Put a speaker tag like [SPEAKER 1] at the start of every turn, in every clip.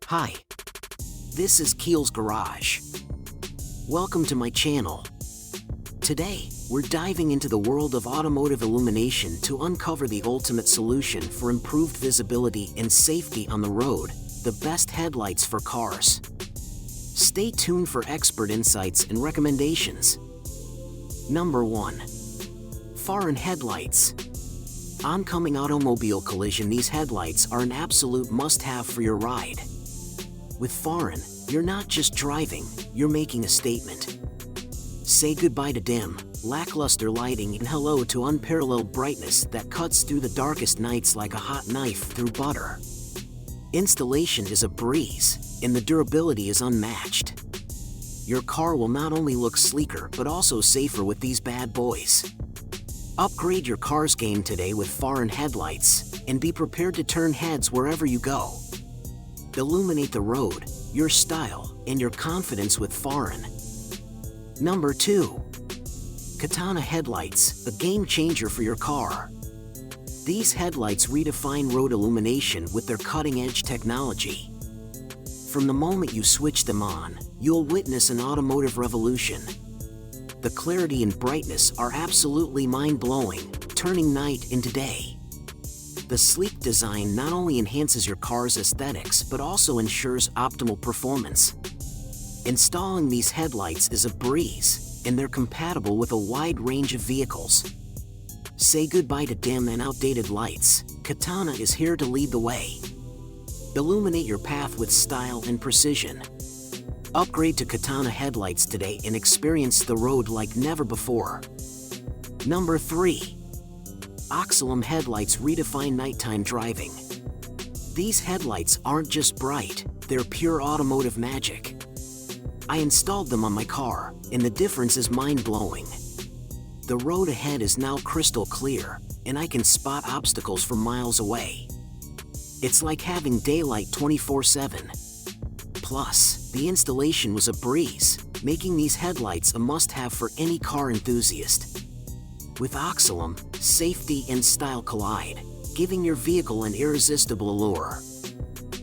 [SPEAKER 1] Hi, this is Keel's Garage. Welcome to my channel. Today, we're diving into the world of automotive illumination to uncover the ultimate solution for improved visibility and safety on the road, the best headlights for cars. Stay tuned for expert insights and recommendations. Number 1. Foreign headlights. Oncoming automobile collision, these headlights are an absolute must-have for your ride. With foreign, you're not just driving, you're making a statement. Say goodbye to dim, lackluster lighting and hello to unparalleled brightness that cuts through the darkest nights like a hot knife through butter. Installation is a breeze, and the durability is unmatched. Your car will not only look sleeker but also safer with these bad boys. Upgrade your car's game today with foreign headlights, and be prepared to turn heads wherever you go. Illuminate the road, your style, and your confidence with foreign. Number 2. Katana headlights, a game changer for your car. These headlights redefine road illumination with their cutting-edge technology. From the moment you switch them on, you'll witness an automotive revolution. The clarity and brightness are absolutely mind-blowing, turning night into day. The sleek design not only enhances your car's aesthetics but also ensures optimal performance. Installing these headlights is a breeze, and they're compatible with a wide range of vehicles. Say goodbye to dim and outdated lights. Katana is here to lead the way. Illuminate your path with style and precision. Upgrade to Katana headlights today and experience the road like never before. Number 3. Oxalum headlights redefine nighttime driving. These headlights aren't just bright, they're pure automotive magic. I installed them on my car, and the difference is mind-blowing. The road ahead is now crystal clear, and I can spot obstacles from miles away. It's like having daylight 24/7. Plus, the installation was a breeze, making these headlights a must-have for any car enthusiast. With Oxalum, safety and style collide, giving your vehicle an irresistible allure.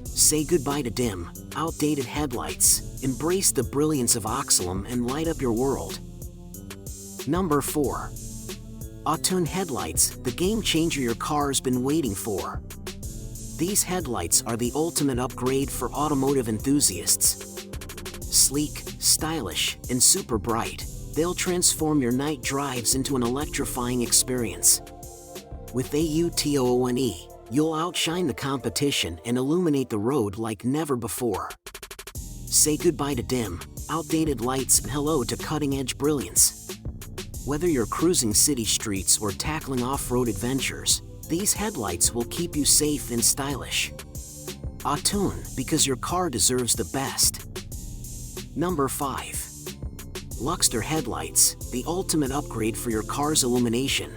[SPEAKER 1] Say goodbye to dim, outdated headlights, embrace the brilliance of Oxalum and light up your world. Number 4. Autotune headlights, the game changer your car's been waiting for. These headlights are the ultimate upgrade for automotive enthusiasts. Sleek, stylish, and super bright, they'll transform your night drives into an electrifying experience. With AUTOONE, you'll outshine the competition and illuminate the road like never before. Say goodbye to dim, outdated lights and hello to cutting-edge brilliance. Whether you're cruising city streets or tackling off-road adventures, these headlights will keep you safe and stylish. Autotune, because your car deserves the best. Number 5. Luxtor headlights, the ultimate upgrade for your car's illumination.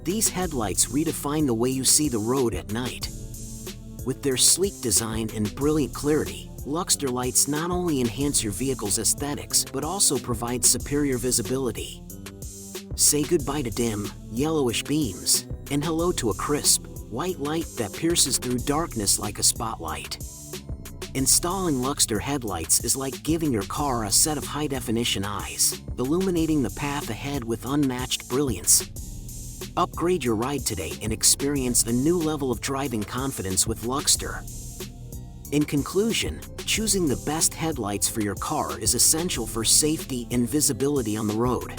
[SPEAKER 1] These headlights redefine the way you see the road at night. With their sleek design and brilliant clarity, Luxtor lights not only enhance your vehicle's aesthetics but also provide superior visibility. Say goodbye to dim, yellowish beams, and hello to a crisp, white light that pierces through darkness like a spotlight. Installing Luxtor headlights is like giving your car a set of high-definition eyes, illuminating the path ahead with unmatched brilliance. Upgrade your ride today and experience a new level of driving confidence with Luxtor. In conclusion, choosing the best headlights for your car is essential for safety and visibility on the road.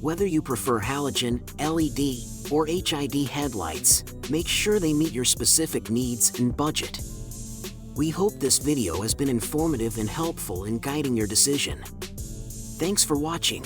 [SPEAKER 1] Whether you prefer halogen, LED, or HID headlights, make sure they meet your specific needs and budget. We hope this video has been informative and helpful in guiding your decision. Thanks for watching.